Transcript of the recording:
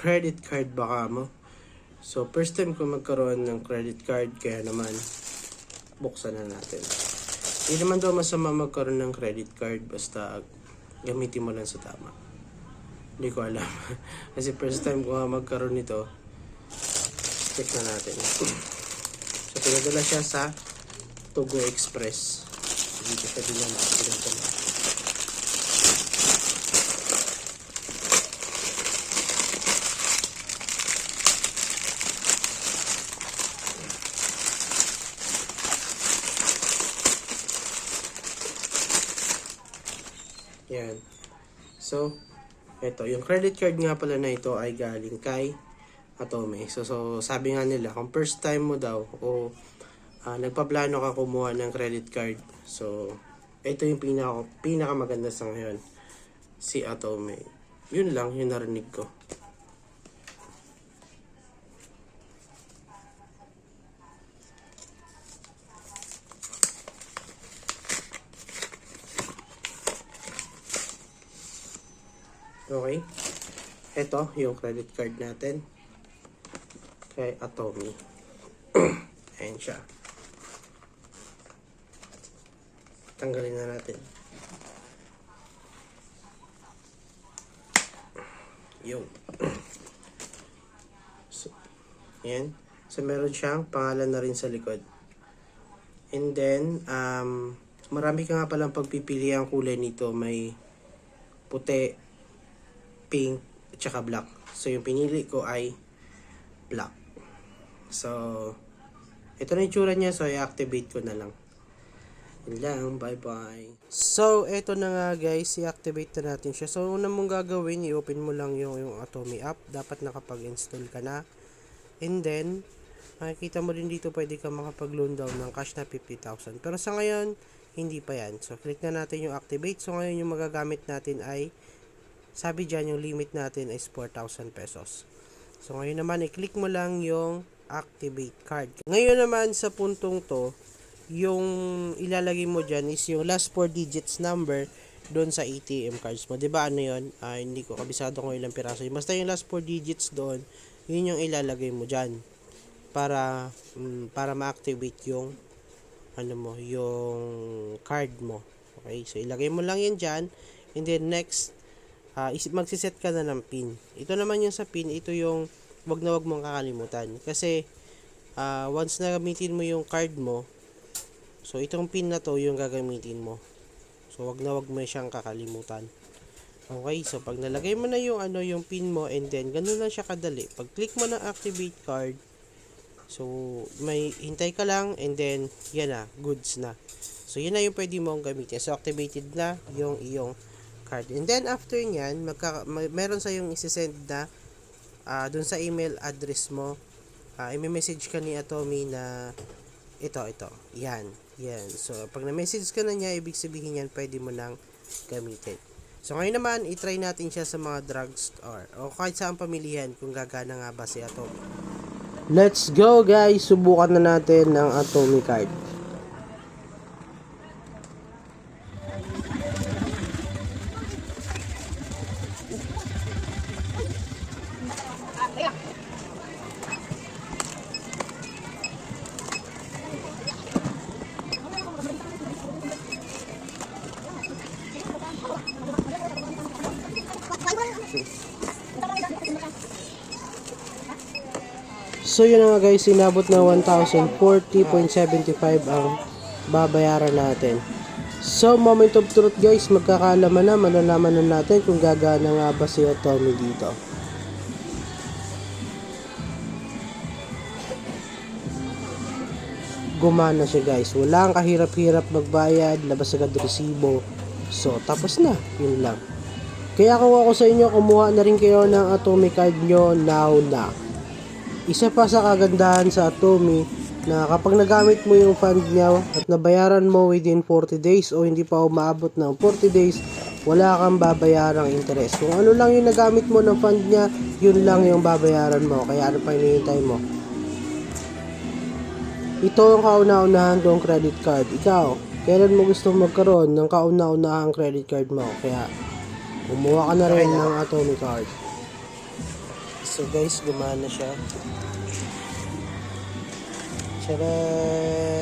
credit card baka mo. So, first time ko magkaroon ng credit card, kaya naman, buksan na natin. Hindi naman daw masama magkaroon ng credit card, basta gamitin mo lang sa tama. Hindi ko alam. Kasi first time ko magkaroon nito, check na natin. So, pinadala siya sa Togo Express. Dito siya din yan. Yan. So, ito. Yung credit card nga pala na ito ay galing kay Atome. So sabi nga nila, kung first time mo daw o nagpaplano ka kumuha ng credit card, so ito yung pinaka maganda sa ngayon, si Atome. Yun lang yung narinig ko. Okay, ito yung credit card natin kay Atome. Ayan siya. Tanggalin na natin. Yo. So, ayan. So, meron siyang pangalan na rin sa likod. And then, marami ka nga palang pagpipili ang kulay nito. May puti, pink, at saka black. So, yung pinili ko ay black. So, ito na yung tsura niya. So, i-activate ko na lang. Yun lang. Bye-bye. So, ito na nga guys. I-activate na natin siya. So, una mong gagawin, i-open mo lang yung Atome app. Dapat nakapag-install ka na. And then, makikita mo din dito pwede ka makapag-loan down ng cash na 50,000. Pero sa ngayon, hindi pa yan. So, click na natin yung activate. So, ngayon yung magagamit natin ay, sabi dyan, yung limit natin is 4,000 pesos. So, ngayon naman, i-click mo lang yung activate card. Ngayon naman, sa puntong to, yung ilalagay mo dyan is yung last 4 digits number doon sa ATM cards mo. Diba ano yun? Hindi ko kabisado kung ilang piraso. Basta yung last 4 digits doon, yun yung ilalagay mo dyan. Para ma-activate yung yung card mo. Okay? So, ilagay mo lang yan dyan. And then, next, magsiset ka na ng pin. Ito naman yung sa pin, ito yung wag na wag mong kakalimutan. Kasi, once na gamitin mo yung card mo, so itong pin na to yung gagamitin mo. So, wag na wag mo siyang kakalimutan. Okay, so pag nalagay mo na yung yung pin mo, and then, ganun lang siya kadali. Pag click mo ng activate card, so, may hintay ka lang, and then, yan na, goods na. So, yun na yung pwede mong gamitin. So, activated na yung iyong card. And then, after nyan, meron sa yung isisend na dun sa email address mo, i-message ka ni Atome na ito, yan. So, pag na-message ka na niya, ibig sabihin yan, pwede mo nang gamitin. So, ngayon naman, i-try natin siya sa mga drugstore o kahit saan pamilihan kung gagana nga ba si Atome. Let's go guys! Subukan na natin ng Atome card. So yun na nga guys, inabot na 1,040.75 ang babayaran natin. So moment of truth guys, magkakaalaman na, malalaman na natin kung gagana nga ba si Atome dito. Gumana siya guys, walang kahirap-hirap magbayad, labas agad resibo. So tapos na, yun lang. Kaya kung ako sa inyo, kumuha na rin kayo ng Atome card nyo now na. Isa pa sa kagandahan sa Atome na kapag nagamit mo yung fund niya at nabayaran mo within 40 days o hindi pa umaabot ng 40 days, wala kang babayarang interest. Kung ano lang yung nagamit mo ng fund niya, yun lang yung babayaran mo. Kaya ano pa hinihintay mo? Ito ang kauna-unahan tong credit card. Ikaw, kailan mo gusto magkaroon ng kauna-unahang credit card mo? Kaya, kumuha ka na rin ng Atome card. So guys, gumana siya. Tcharan!